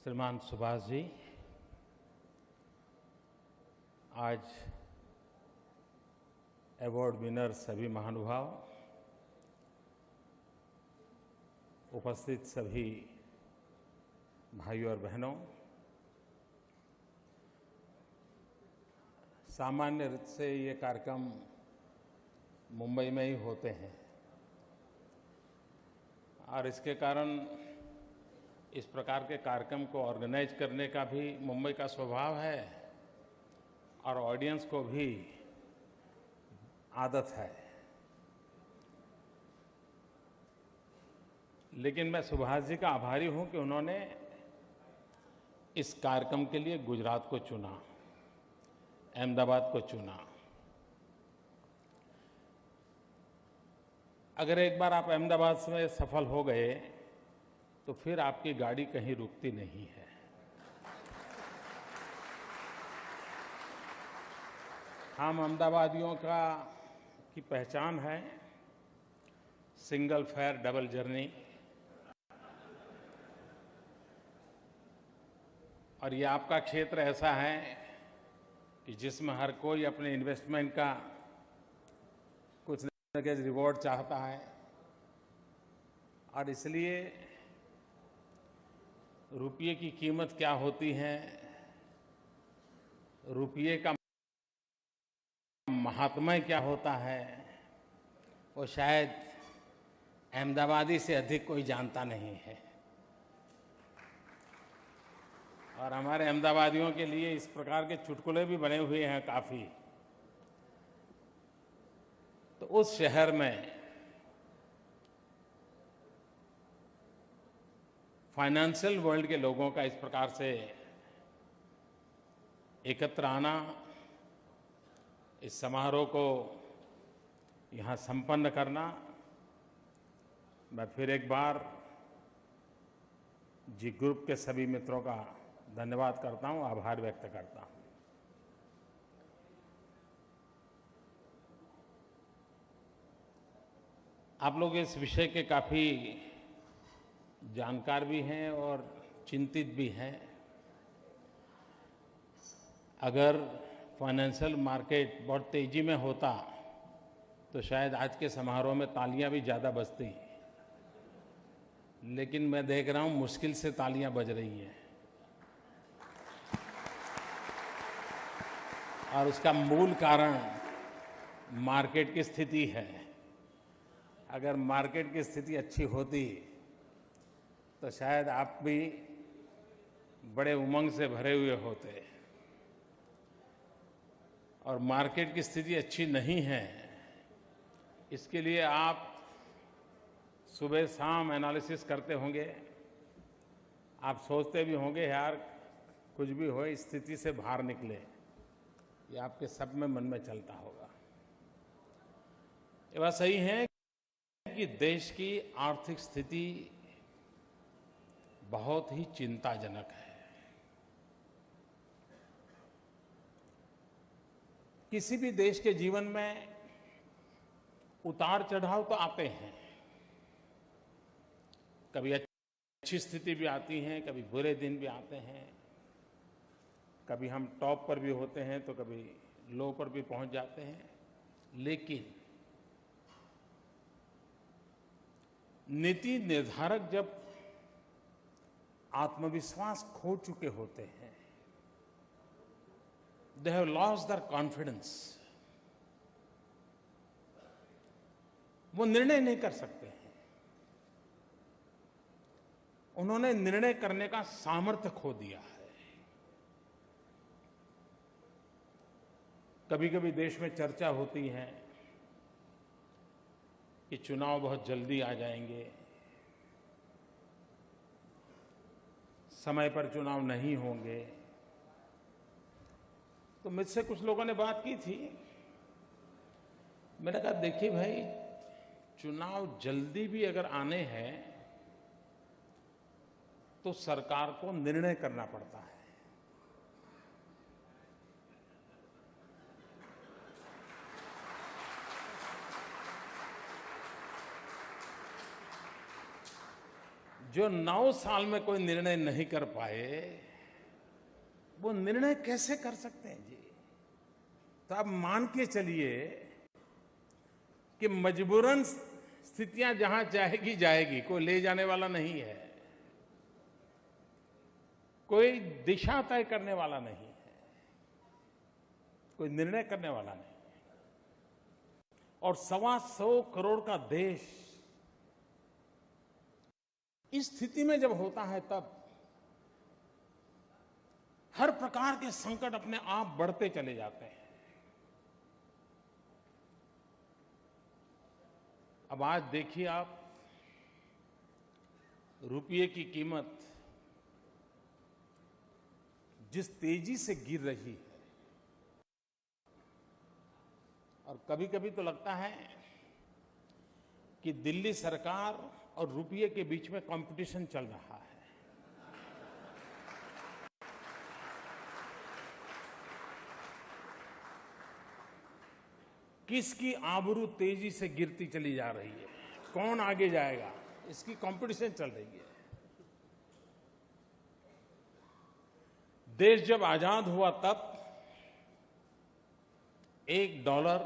श्रीमान सुभाष जी, आज award winner सभी महानुभाव, उपस्थित सभी भाइयों और बहनों, सामान्य रूप से ये कार्यक्रम मुंबई में ही होते हैं और इसके कारण इस प्रकार के कार्यक्रम को ऑर्गेनाइज करने का भी मुंबई का स्वभाव है और ऑडियंस को भी आदत है। लेकिन मैं सुभाष जी का आभारी हूं कि उन्होंने इस कार्यक्रम के लिए गुजरात को चुना, अहमदाबाद को चुना। अगर एक बार आप अहमदाबाद में सफल हो गए तो फिर आपकी गाड़ी कहीं रुकती नहीं है। हम अहमदाबादियों की पहचान है सिंगल फेयर डबल जर्नी, और ये आपका क्षेत्र ऐसा है कि जिसमें हर कोई अपने इन्वेस्टमेंट का कुछ न कुछ रिवॉर्ड चाहता है और इसलिए रुपये की कीमत क्या होती है, रुपये का महात्म्य क्या होता है, वो शायद अहमदाबादी से अधिक कोई जानता नहीं है। और हमारे अहमदाबादियों के लिए इस प्रकार के चुटकुले भी बने हुए हैं काफ़ी। तो उस शहर में फाइनेंशियल वर्ल्ड के लोगों का इस प्रकार से एकत्र आना, इस समारोह को यहाँ संपन्न करना, मैं फिर एक बार जी ग्रुप के सभी मित्रों का धन्यवाद करता हूँ, आभार व्यक्त करता हूँ। आप लोग इस विषय के काफ़ी जानकार भी हैं और चिंतित भी हैं। अगर फाइनेंशियल मार्केट बहुत तेजी में होता तो शायद आज के समारोह में तालियां भी ज़्यादा बजती, लेकिन मैं देख रहा हूं मुश्किल से तालियां बज रही हैं और उसका मूल कारण मार्केट की स्थिति है। अगर मार्केट की स्थिति अच्छी होती तो शायद आप भी बड़े उमंग से भरे हुए होते, और मार्केट की स्थिति अच्छी नहीं है। इसके लिए आप सुबह शाम एनालिसिस करते होंगे, आप सोचते भी होंगे यार कुछ भी हो इस स्थिति से बाहर निकले, ये आपके सब में मन में चलता होगा। ये बात सही है कि देश की आर्थिक स्थिति बहुत ही चिंताजनक है। किसी भी देश के जीवन में उतार चढ़ाव तो आते हैं, कभी अच्छी स्थिति भी आती है, कभी बुरे दिन भी आते हैं, कभी हम टॉप पर भी होते हैं तो कभी लो पर भी पहुंच जाते हैं। लेकिन नीति निर्धारक जब आत्मविश्वास खो चुके होते हैं, they have lost their confidence, वो निर्णय नहीं कर सकते हैं। उन्होंने निर्णय करने का सामर्थ्य खो दिया है। कभी कभी देश में चर्चा होती है कि चुनाव बहुत जल्दी आ जाएंगे, समय पर चुनाव नहीं होंगे। तो मुझसे कुछ लोगों ने बात की थी, मैंने कहा देखिए भाई, चुनाव जल्दी भी अगर आने हैं तो सरकार को निर्णय करना पड़ता है। जो 9 साल में कोई निर्णय नहीं कर पाए, वो निर्णय कैसे कर सकते हैं जी? तो आप मान के चलिए कि मजबूरन स्थितियां जहां जाएगी जाएगी, कोई ले जाने वाला नहीं है, कोई दिशा तय करने वाला नहीं है, कोई निर्णय करने वाला नहीं। और 125 करोड़ का देश इस स्थिति में जब होता है, तब हर प्रकार के संकट अपने आप बढ़ते चले जाते हैं। अब आज देखिए आप, रुपये की कीमत जिस तेजी से गिर रही है, और कभी-कभी तो लगता है कि दिल्ली सरकार और रुपये के बीच में कंपटीशन चल रहा है। किसकी आबरू तेजी से गिरती चली जा रही है, कौन आगे जाएगा, इसकी कंपटीशन चल रही है। देश जब आजाद हुआ तब $1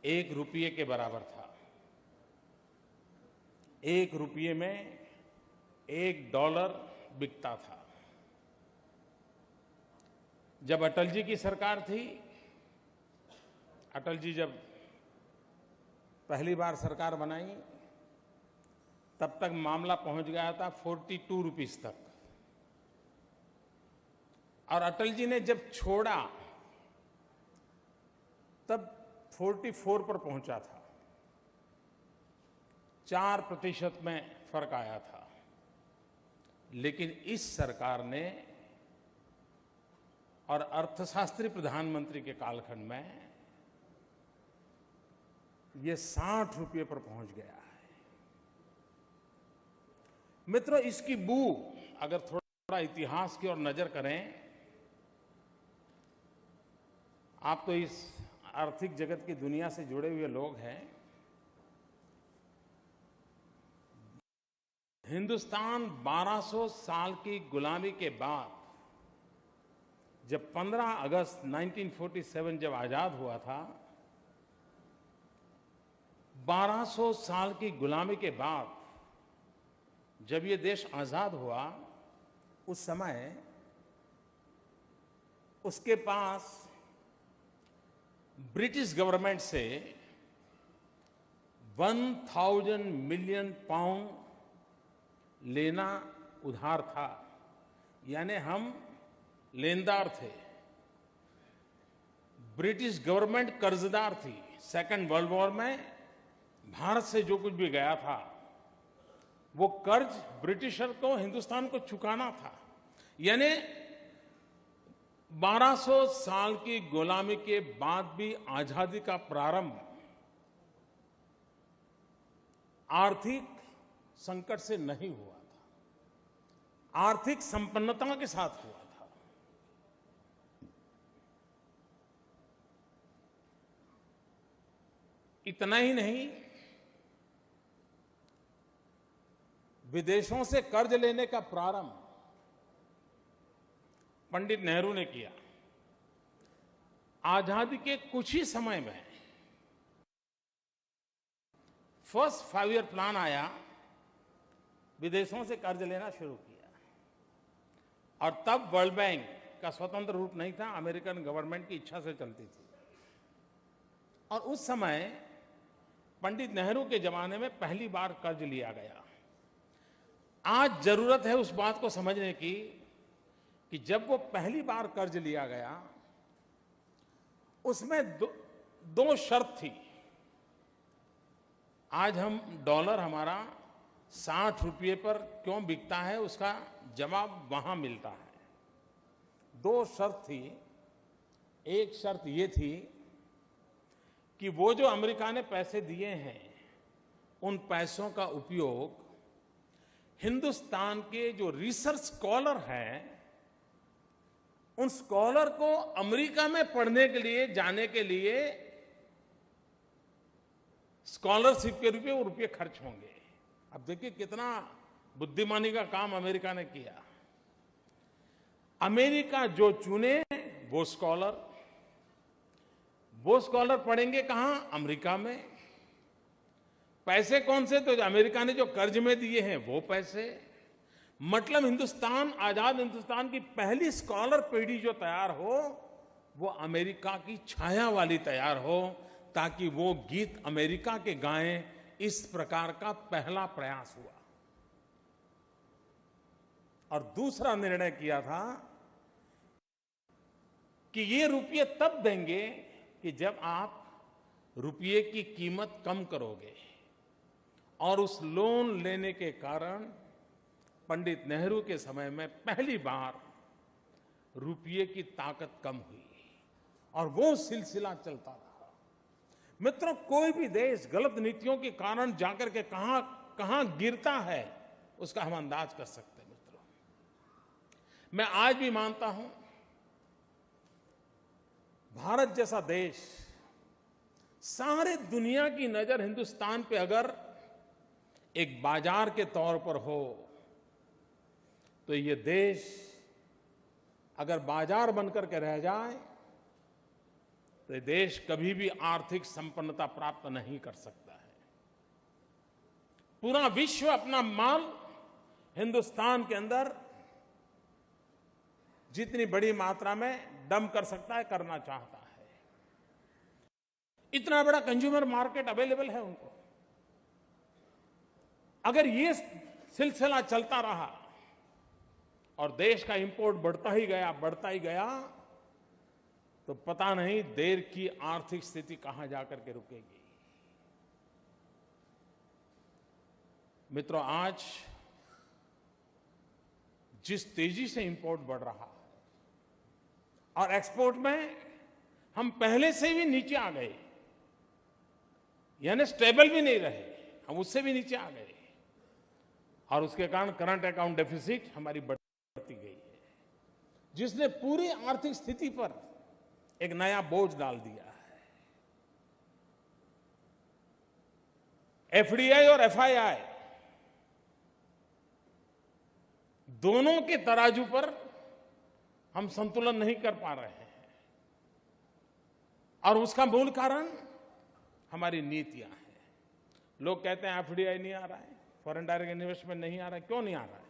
1 रुपये के बराबर था। 1 रुपये में $1 बिकता था। जब अटल जी की सरकार थी, अटल जी जब पहली बार सरकार बनाई, तब तक मामला पहुंच गया था 42 रुपीस तक। और अटल जी ने जब छोड़ा, तब 44 पर पहुंचा था। 4% में फर्क आया था। लेकिन इस सरकार ने और अर्थशास्त्री प्रधानमंत्री के कालखंड में ये 60 रुपये पर पहुंच गया है। मित्रों, इसकी बू अगर थोड़ा इतिहास की ओर नजर करें, आप तो इस आर्थिक जगत की दुनिया से जुड़े हुए लोग हैं। हिंदुस्तान 1200 साल की गुलामी के बाद जब 15 अगस्त 1947 जब आजाद हुआ था, 1200 साल की गुलामी के बाद जब ये देश आजाद हुआ, उस समय उसके पास ब्रिटिश गवर्नमेंट से 1000 मिलियन पाउंड लेना उधार था। यानी हम लेनदार थे, ब्रिटिश गवर्नमेंट कर्जदार थी। सेकेंड वर्ल्ड वॉर में भारत से जो कुछ भी गया था, वो कर्ज ब्रिटिशर को, हिंदुस्तान को चुकाना था। यानी 1200 साल की गुलामी के बाद भी आजादी का प्रारंभ आर्थिक संकट से नहीं हुआ था, आर्थिक संपन्नता के साथ हुआ था। इतना ही नहीं, विदेशों से कर्ज लेने का प्रारंभ पंडित नेहरू ने किया। आजादी के कुछ ही समय में फर्स्ट 5 ईयर प्लान आया, विदेशों से कर्ज लेना शुरू किया। और तब वर्ल्ड बैंक का स्वतंत्र रूप नहीं था, अमेरिकन गवर्नमेंट की इच्छा से चलती थी। और उस समय पंडित नेहरू के जमाने में पहली बार कर्ज लिया गया। आज जरूरत है उस बात को समझने की कि जब वो पहली बार कर्ज लिया गया, उसमें दो शर्त थी। आज हम डॉलर हमारा 60 रुपये पर क्यों बिकता है, उसका जवाब वहां मिलता है। 2 शर्त थी। एक शर्त ये थी कि वो जो अमेरिका ने पैसे दिए हैं, उन पैसों का उपयोग हिंदुस्तान के जो रिसर्च स्कॉलर हैं, उन स्कॉलर को अमेरिका में पढ़ने के लिए, जाने के लिए स्कॉलरशिप के रूप में वो रुपये खर्च होंगे। अब देखिए कितना बुद्धिमानी का काम अमेरिका ने किया। अमेरिका जो चुने वो स्कॉलर पढ़ेंगे कहां? अमेरिका में। पैसे कौन से? तो अमेरिका ने जो कर्ज में दिए हैं वो पैसे। मतलब हिंदुस्तान, आजाद हिंदुस्तान की पहली स्कॉलर पीढ़ी जो तैयार हो वो अमेरिका की छाया वाली तैयार हो, ताकि वो गीत अमेरिका के गाएं। इस प्रकार का पहला प्रयास हुआ। और दूसरा निर्णय किया था कि ये रुपये तब देंगे कि जब आप रुपये की कीमत कम करोगे। और उस लोन लेने के कारण पंडित नेहरू के समय में पहली बार रुपये की ताकत कम हुई और वो सिलसिला चलता रहा। मित्रों, कोई भी देश गलत नीतियों के कारण जाकर के कहां गिरता है उसका हम अंदाज कर सकते हैं। मित्रों, मैं आज भी मानता हूं भारत जैसा देश, सारे दुनिया की नजर हिंदुस्तान पे अगर एक बाजार के तौर पर हो तो ये देश अगर बाजार बनकर के रह जाए तो ये देश कभी भी आर्थिक संपन्नता प्राप्त नहीं कर सकता है। पूरा विश्व अपना माल हिंदुस्तान के अंदर जितनी बड़ी मात्रा में डंप कर सकता है, करना चाहता है। इतना बड़ा कंज्यूमर मार्केट अवेलेबल है उनको। अगर ये सिलसिला चलता रहा और देश का इंपोर्ट बढ़ता ही गया तो पता नहीं देश की आर्थिक स्थिति कहां जाकर के रुकेगी। मित्रों, आज जिस तेजी से इंपोर्ट बढ़ रहा है और एक्सपोर्ट में हम पहले से भी नीचे आ गए, यानी स्टेबल भी नहीं रहे, हम उससे भी नीचे आ गए। और उसके कारण करंट अकाउंट डेफिसिट हमारी बढ़ती गई है, जिसने पूरी आर्थिक स्थिति पर एक नया बोझ डाल दिया है। एफडीआई और एफआईआई दोनों के तराजू पर हम संतुलन नहीं कर पा रहे हैं और उसका मूल कारण हमारी नीतियां हैं। लोग कहते हैं एफडीआई नहीं आ रहा है, फॉरेन डायरेक्ट इन्वेस्टमेंट नहीं आ रहा है। क्यों नहीं आ रहा है?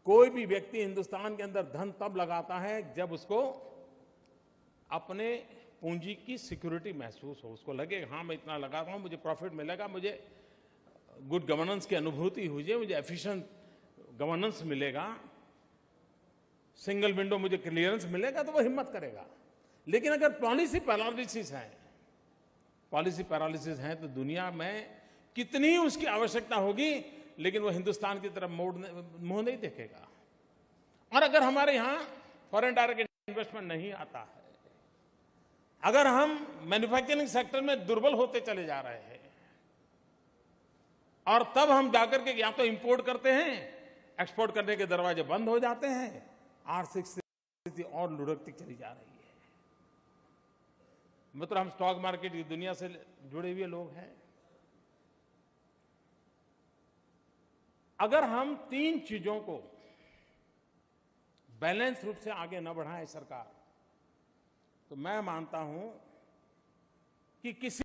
कोई भी व्यक्ति हिंदुस्तान के अंदर धन तब लगाता है जब उसको अपने पूंजी की सिक्योरिटी महसूस हो, उसको लगे हाँ मैं इतना लगाता हूं, मुझे प्रॉफिट मिलेगा, मुझे गुड गवर्नेंस की अनुभूति हुई, मुझे एफिशिएंट गवर्नेंस मिलेगा, सिंगल विंडो मुझे क्लियरेंस मिलेगा, तो वो हिम्मत करेगा। लेकिन अगर पॉलिसी पैरालिसिस है तो दुनिया में कितनी उसकी आवश्यकता होगी, लेकिन वो हिंदुस्तान की तरफ मुंह नहीं देखेगा। और अगर हमारे यहां फॉरेन डायरेक्ट इन्वेस्टमेंट नहीं आता है, अगर हम मैन्युफैक्चरिंग सेक्टर में दुर्बल होते चले जा रहे हैं और तब हम जाकर के या तो इंपोर्ट करते हैं, एक्सपोर्ट करने के दरवाजे बंद हो जाते हैं, आर्थिक स्थिति और लुढ़कती चली जा रही है। मतलब हम स्टॉक मार्केट की दुनिया से जुड़े हुए लोग हैं। अगर हम तीन चीजों को बैलेंस रूप से आगे न बढ़ाए सरकार, तो मैं मानता हूं कि किसी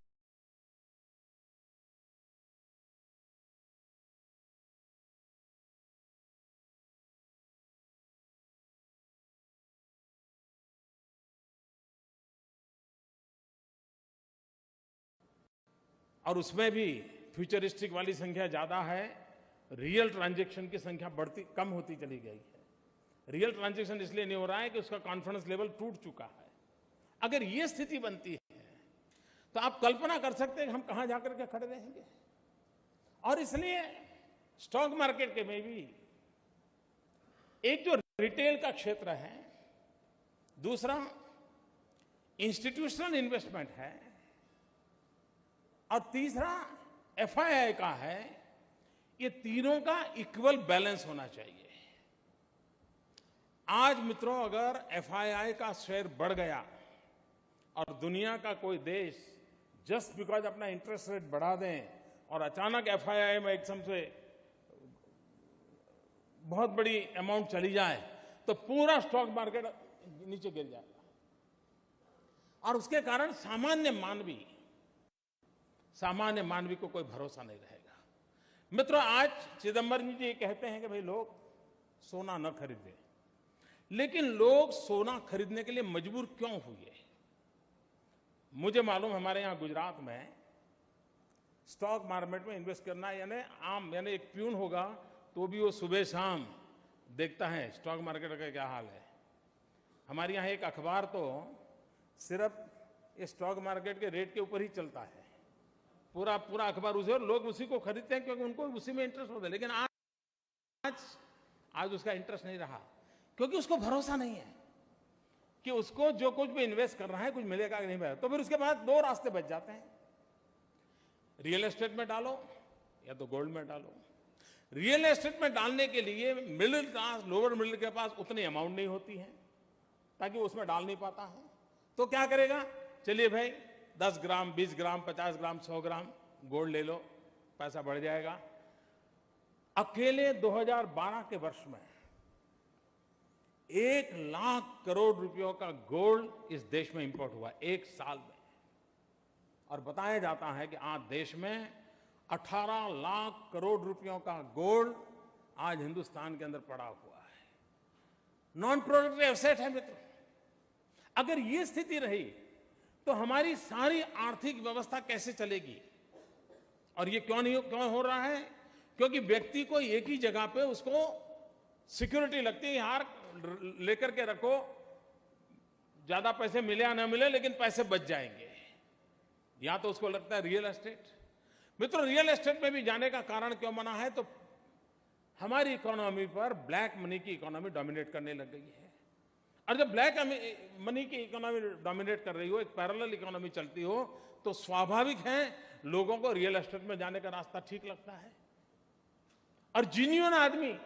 और उसमें भी फ्यूचरिस्टिक वाली संख्या ज्यादा है, रियल ट्रांजैक्शन की संख्या कम होती चली गई है। रियल ट्रांजैक्शन इसलिए नहीं हो रहा है कि उसका कॉन्फिडेंस लेवल टूट चुका है। अगर ये स्थिति बनती है तो आप कल्पना कर सकते हैं कि हम कहां जाकर के खड़े रहेंगे। और इसलिए स्टॉक मार्केट के में भी एक जो रिटेल का क्षेत्र है, दूसरा इंस्टीट्यूशनल इन्वेस्टमेंट है और तीसरा एफआईआई का है, ये तीनों का इक्वल बैलेंस होना चाहिए। आज मित्रों, अगर एफआईआई का शेयर बढ़ गया और दुनिया का कोई देश जस्ट बिकॉज अपना इंटरेस्ट रेट बढ़ा दें और अचानक एफआईआई में एकदम से बहुत बड़ी अमाउंट चली जाए तो पूरा स्टॉक मार्केट नीचे गिर जाएगा और उसके कारण सामान्य मानवी को कोई भरोसा नहीं रहेगा। मित्रों, आज चिदंबरम जी ये कहते हैं कि भाई लोग सोना न खरीदें, लेकिन लोग सोना खरीदने के लिए मजबूर क्यों हुए? मुझे मालूम, हमारे यहां गुजरात में स्टॉक मार्केट में इन्वेस्ट करना यानी एक प्यून होगा तो भी वो सुबह शाम देखता है स्टॉक मार्केट का क्या हाल है। हमारे यहाँ एक अखबार तो सिर्फ ये स्टॉक मार्केट के रेट के ऊपर ही चलता है, पूरा अखबार उसे, और लोग उसी को खरीदते हैं क्योंकि उनको उसी में इंटरेस्ट होता है। लेकिन आज उसका इंटरेस्ट नहीं रहा, क्योंकि उसको भरोसा नहीं है कि उसको जो कुछ भी इन्वेस्ट कर रहा है कुछ मिलेगा कि नहीं मिलेगा। तो फिर उसके बाद दो रास्ते बच जाते हैं, रियल एस्टेट में डालो या तो गोल्ड में डालो। रियल एस्टेट में डालने के लिए मिडिल क्लास, लोअर मिडिल के पास उतनी अमाउंट नहीं होती है ताकि वो उसमें डाल नहीं पाता है। तो क्या करेगा? चलिए भाई 10 ग्राम, 20 ग्राम, 50 ग्राम, 100 ग्राम गोल्ड ले लो, पैसा बढ़ जाएगा। अकेले 2012 के वर्ष में 1 लाख करोड़ रुपयों का गोल्ड इस देश में इंपोर्ट हुआ, एक साल में। और बताया जाता है कि आज देश में 18 लाख करोड़ रुपयों का गोल्ड आज हिंदुस्तान के अंदर पड़ा हुआ है। नॉन प्रोडक्टिव एसेट है मित्रों। अगर ये स्थिति रही तो हमारी सारी आर्थिक व्यवस्था कैसे चलेगी? और ये क्यों हो रहा है? क्योंकि व्यक्ति को एक ही जगह पे उसको सिक्योरिटी लगती है, हार लेकर के रखो, ज्यादा पैसे मिले या ना मिले लेकिन पैसे बच जाएंगे। या तो उसको लगता है रियल एस्टेट। मित्रों, रियल एस्टेट में भी जाने का कारण क्यों बना है? तो हमारी इकोनॉमी पर ब्लैक मनी की इकोनॉमी डोमिनेट करने लग गई है। और जब ब्लैक मनी की इकोनॉमी डोमिनेट कर रही हो, एक पैरेलल इकोनॉमी चलती हो, तो स्वाभाविक है लोगों को रियल एस्टेट में जाने का रास्ता ठीक लगता है। और जेन्युइन आदमी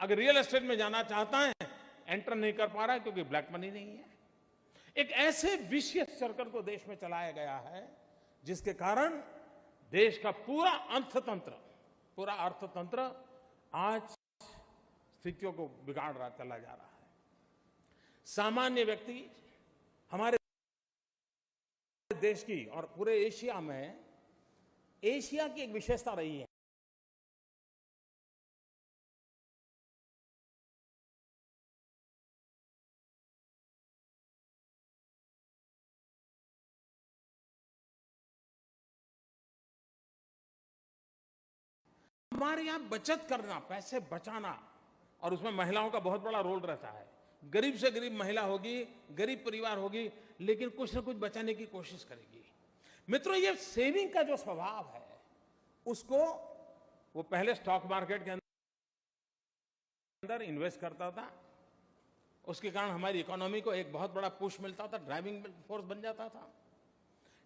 अगर रियल एस्टेट में जाना चाहता है, एंटर नहीं कर पा रहा है क्योंकि ब्लैक मनी नहीं है। एक ऐसे विशियस सर्कल को देश में चलाया गया है जिसके कारण देश का पूरा अर्थतंत्र आज स्थितियों को बिगाड़ रहा चला जा रहा है। सामान्य व्यक्ति, हमारे देश की और पूरे एशिया की एक विशेषता रही है, हमारे यहां बचत करना, पैसे बचाना, और उसमें महिलाओं का बहुत बड़ा रोल रहता है। गरीब से गरीब महिला होगी, गरीब परिवार होगी, लेकिन कुछ ना कुछ बचाने की कोशिश करेगी। मित्रों, ये सेविंग का जो स्वभाव है उसको वो पहले स्टॉक मार्केट के अंदर इन्वेस्ट करता था, उसके कारण हमारी इकोनॉमी को एक बहुत बड़ा पुश मिलता था, ड्राइविंग फोर्स बन जाता था।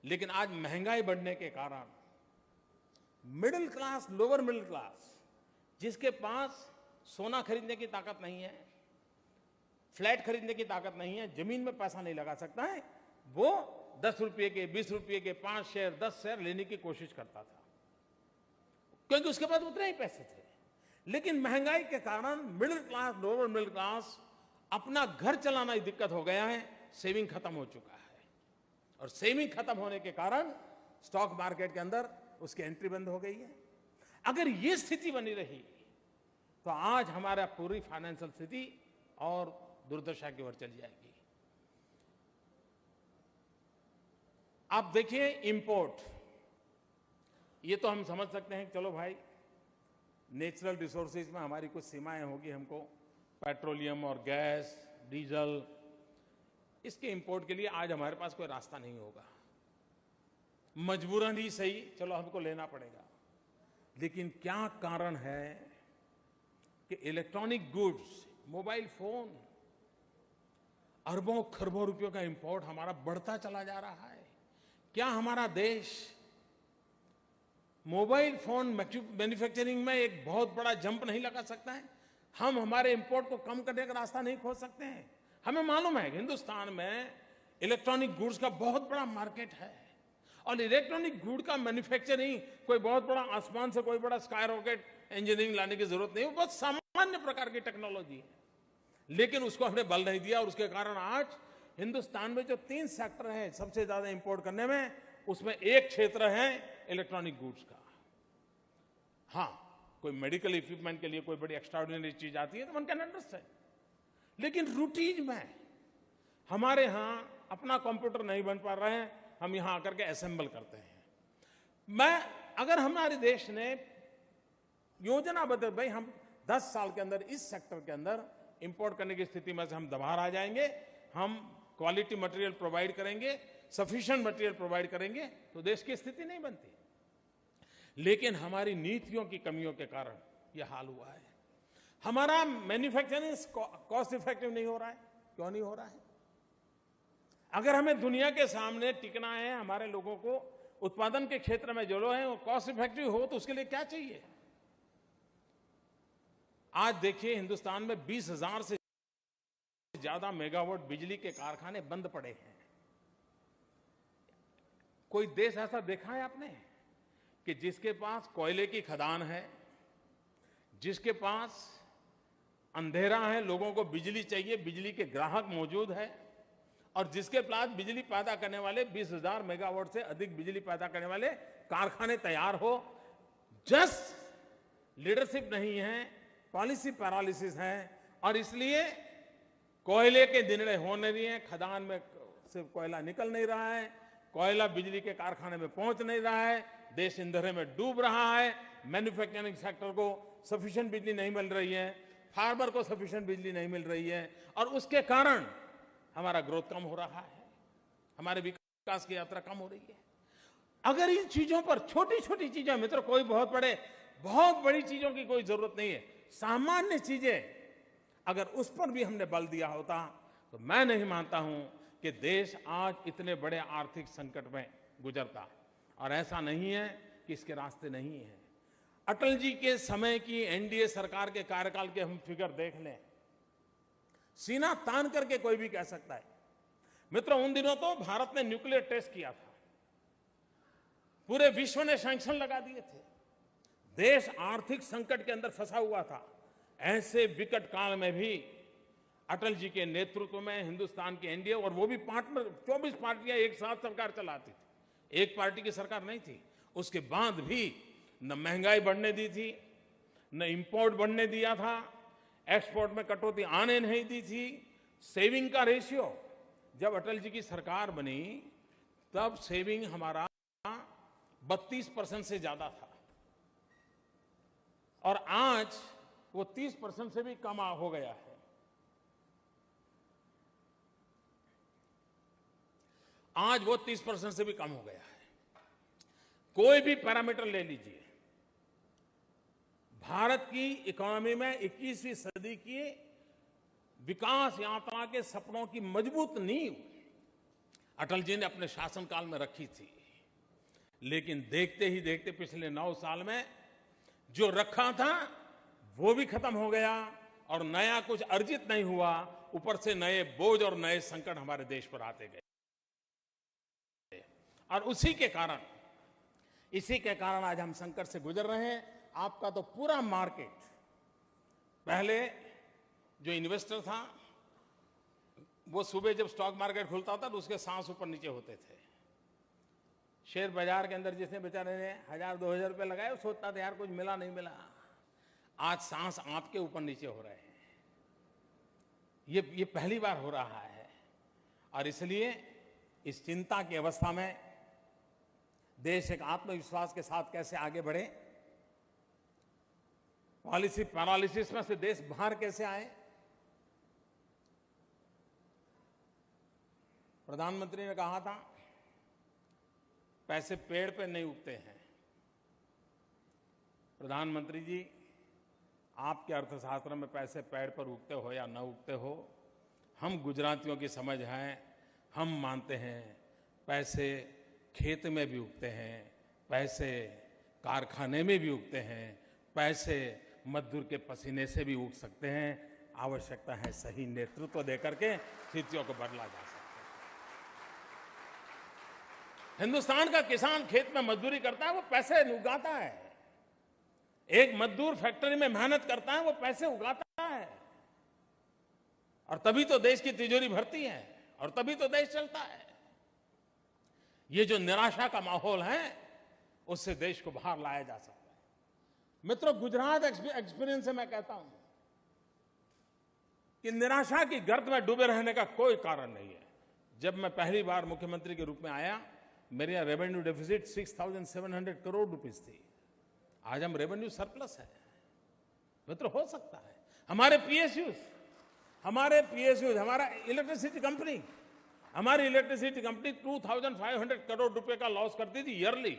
लेकिन आज महंगाई बढ़ने के कारण middle class, lower middle class, जिसके पास सोना खरीदने की ताकत नहीं है, फ्लैट खरीदने की ताकत नहीं है, जमीन में पैसा नहीं लगा सकता है, वो 10 रुपये के, 20 रुपये के 5 शेयर, 10 शेयर लेने की कोशिश करता था क्योंकि उसके पास उतने ही पैसे थे। लेकिन महंगाई के कारण middle class, lower middle class, अपना घर चलाना ही दिक्कत हो गया है, सेविंग खत्म हो चुका है। और सेविंग खत्म होने के कारण स्टॉक मार्केट के अंदर उसकी एंट्री बंद हो गई है। अगर ये स्थिति बनी रही तो आज हमारा पूरी फाइनेंशियल स्थिति और दुर्दशा की ओर चली जाएगी। आप देखिए इंपोर्ट, ये तो हम समझ सकते हैं, चलो भाई नेचुरल रिसोर्सेज में हमारी कुछ सीमाएं होगी, हमको पेट्रोलियम और गैस, डीजल, इसके इंपोर्ट के लिए आज हमारे पास कोई रास्ता नहीं होगा, मजबूरन ही सही, चलो हमको लेना पड़ेगा। लेकिन क्या कारण है कि इलेक्ट्रॉनिक गुड्स, मोबाइल फोन, अरबों खरबों रुपयों का इंपोर्ट हमारा बढ़ता चला जा रहा है? क्या हमारा देश मोबाइल फोन मैन्युफैक्चरिंग में एक बहुत बड़ा जंप नहीं लगा सकता है? हम हमारे इंपोर्ट को कम करने का रास्ता नहीं खोज सकते हैं? हमें मालूम है हिंदुस्तान में इलेक्ट्रॉनिक गुड्स का बहुत बड़ा मार्केट है, और इलेक्ट्रॉनिक गुड का मैन्युफैक्चरिंग कोई बहुत बड़ा आसमान से कोई बड़ा स्काई रॉकेट इंजीनियरिंग लाने की जरूरत नहीं है, बहुत सामान्य सामान्य प्रकार की टेक्नोलॉजी है, लेकिन उसको हमने बल नहीं दिया और उसके कारण आज हिंदुस्तान में जो 3 सेक्टर है सबसे ज्यादा इंपोर्ट करने में, उसमें एक क्षेत्र है इलेक्ट्रॉनिक गुड्स का। हाँ, कोई मेडिकल इक्विपमेंट के लिए कोई बड़ी एक्स्ट्राऑर्डिनरी चीज आती है तो वन कैन अंडरस्टैंड, लेकिन रूटीन में हमारे यहां अपना कंप्यूटर नहीं बन पा रहे हैं, हम यहां आकर के असेंबल करते हैं। अगर हमारे देश ने योजनाबद्ध, भाई हम 10 साल के अंदर इस सेक्टर के अंदर इंपोर्ट करने की स्थिति में से हम बाहर आ जाएंगे, हम क्वालिटी मटेरियल प्रोवाइड करेंगे, सफिशिएंट मटेरियल प्रोवाइड करेंगे, तो देश की स्थिति नहीं बनती। लेकिन हमारी नीतियों की कमियों के कारण यह हाल हुआ है। हमारा मैन्युफैक्चरिंग कॉस्ट इफेक्टिव नहीं हो रहा है। क्यों नहीं हो रहा है? अगर हमें दुनिया के सामने टिकना है, हमारे लोगों को उत्पादन के क्षेत्र में जो लोग हैं वो कॉस्ट इफेक्टिव हो, तो उसके लिए क्या चाहिए? आज देखिए हिंदुस्तान में 20,000 से ज्यादा मेगावाट बिजली के कारखाने बंद पड़े हैं। कोई देश ऐसा देखा है आपने कि जिसके पास कोयले की खदान है, जिसके पास अंधेरा है, लोगों को बिजली चाहिए, बिजली के ग्राहक मौजूद है, और जिसके पास बिजली पैदा करने वाले 20,000 मेगावाट से अधिक बिजली पैदा करने वाले कारखाने तैयार हो, जस्ट लीडरशिप नहीं है, पॉलिसी पैरालिसिस है, और इसलिए कोयले के निर्णय हो नहीं रहे हैं, खदान में से कोयला निकल नहीं रहा है, कोयला बिजली के कारखाने में पहुंच नहीं रहा है, देश अंधेरे में डूब रहा है, मैन्युफैक्चरिंग सेक्टर को सफिशिएंट बिजली नहीं मिल रही है, फार्मर को सफिशिएंट बिजली नहीं मिल रही है, और उसके कारण हमारा ग्रोथ कम हो रहा है, हमारे विकास की यात्रा कम हो रही है। अगर इन चीजों पर, छोटी छोटी चीजें मित्र, कोई बहुत बड़ी चीजों की कोई जरूरत नहीं है, सामान्य चीजें अगर उस पर भी हमने बल दिया होता तो मैं नहीं मानता हूं कि देश आज इतने बड़े आर्थिक संकट में गुजरता। और ऐसा नहीं है कि इसके रास्ते नहीं है। अटल जी के समय की एनडीए सरकार के कार्यकाल के हम फिगर देख लें, सीना तान करके कोई भी कह सकता है। मित्रों, उन दिनों तो भारत ने न्यूक्लियर टेस्ट किया था, पूरे विश्व ने सैंक्शन लगा दिए थे, देश आर्थिक संकट के अंदर फंसा हुआ था। ऐसे विकट काल में भी अटल जी के नेतृत्व में हिंदुस्तान की एनडीए, और वो भी पार्टनर, 24 पार्टियां एक साथ सरकार चलाती थी, एक पार्टी की सरकार नहीं थी। उसके बाद भी न महंगाई बढ़ने दी थी, न इंपोर्ट बढ़ने दिया था, एक्सपोर्ट में कटौती आने नहीं दी थी। सेविंग का रेशियो, जब अटल जी की सरकार बनी तब सेविंग हमारा 32% से ज्यादा था, और आज वो 30% से भी कम हो गया है। आज वो 30% से भी कम हो गया है। कोई भी पैरामीटर ले लीजिए, भारत की इकोनॉमी में 21वीं सदी की विकास यात्रा के सपनों की मजबूत नींव अटल जी ने अपने शासनकाल में रखी थी। लेकिन देखते ही देखते पिछले 9 साल में जो रखा था वो भी खत्म हो गया, और नया कुछ अर्जित नहीं हुआ। ऊपर से नए बोझ और नए संकट हमारे देश पर आते गए, और इसी के कारण आज हम संकट से गुजर रहे हैं। आपका तो पूरा मार्केट, पहले जो इन्वेस्टर था वो सुबह जब स्टॉक मार्केट खुलता था तो उसके सांस ऊपर नीचे होते थे। शेयर बाजार के अंदर जिसने बेचारे ने 1,000-2,000 रुपए लगाए, वो सोचता था यार कुछ मिला नहीं मिला। आज सांस आपके ऊपर नीचे हो रहे हैं। ये पहली बार हो रहा है, और इसलिए इस चिंता की अवस्था में देश एक आत्मविश्वास के साथ कैसे आगे बढ़े, पॉलिसी पैरालिसिस में से देश बाहर कैसे आए। प्रधानमंत्री ने कहा था पैसे पेड़ पे नहीं उगते हैं। प्रधानमंत्री जी, आपके अर्थशास्त्र में पैसे पेड़ पर उगते हो या न उगते हो, हम गुजरातियों की समझ है, हम मानते हैं पैसे खेत में भी उगते हैं, पैसे कारखाने में भी उगते हैं, पैसे मजदूर के पसीने से भी उग सकते हैं। आवश्यकता है सही नेतृत्व देकर के स्थितियों को बदला जा सकता है। हिंदुस्तान का किसान खेत में मजदूरी करता है, वो पैसे उगाता है, एक मजदूर फैक्ट्री में मेहनत करता है, वो पैसे उगाता है, और तभी तो देश की तिजोरी भरती है, और तभी तो देश चलता है। ये जो निराशा का माहौल है, उससे देश को बाहर लाया जा सकता है। मित्रों, गुजरात एक्सपीरियंस से मैं कहता हूं कि निराशा की गर्त में डूबे रहने का कोई कारण नहीं है। जब मैं पहली बार मुख्यमंत्री के रूप में आया, मेरे यहाँ रेवेन्यू डेफिसिट 6,700 करोड़ रुपीस थी। आज हम रेवेन्यू सरप्लस है। मित्रों, हो सकता है। हमारे पीएसयूज, हमारा इलेक्ट्रिसिटी कंपनी, हमारी इलेक्ट्रिसिटी कंपनी 2,500 करोड़ रुपए का लॉस करती थी ईयरली।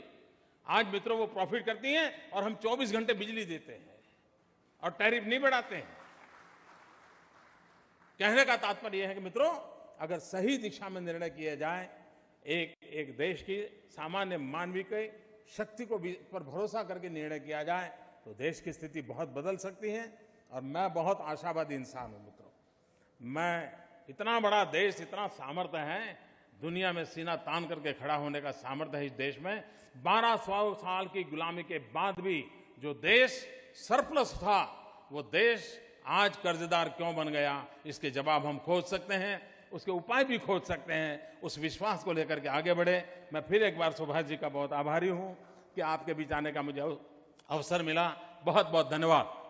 आज मित्रों वो प्रॉफिट करती हैं, और हम 24 घंटे बिजली देते हैं और टैरिफ नहीं बढ़ाते हैं। कहने का तात्पर्य यह है कि मित्रों, अगर सही दिशा में निर्णय किए जाए, एक देश की सामान्य मानवीय की शक्ति को पर भरोसा करके निर्णय किया जाए, तो देश की स्थिति बहुत बदल सकती है। और मैं बहुत आशावादी इंसान हूं मित्रों। मैं, इतना बड़ा देश, इतना सामर्थ्य है, दुनिया में सीना तान करके खड़ा होने का सामर्थ्य है इस देश में। 1200 साल की गुलामी के बाद भी जो देश सरप्लस था, वो देश आज कर्जदार क्यों बन गया, इसके जवाब हम खोज सकते हैं, उसके उपाय भी खोज सकते हैं। उस विश्वास को लेकर के आगे बढ़े। मैं फिर एक बार सुभाष जी का बहुत आभारी हूं कि आपके बीच आने का मुझे अवसर मिला। बहुत बहुत धन्यवाद।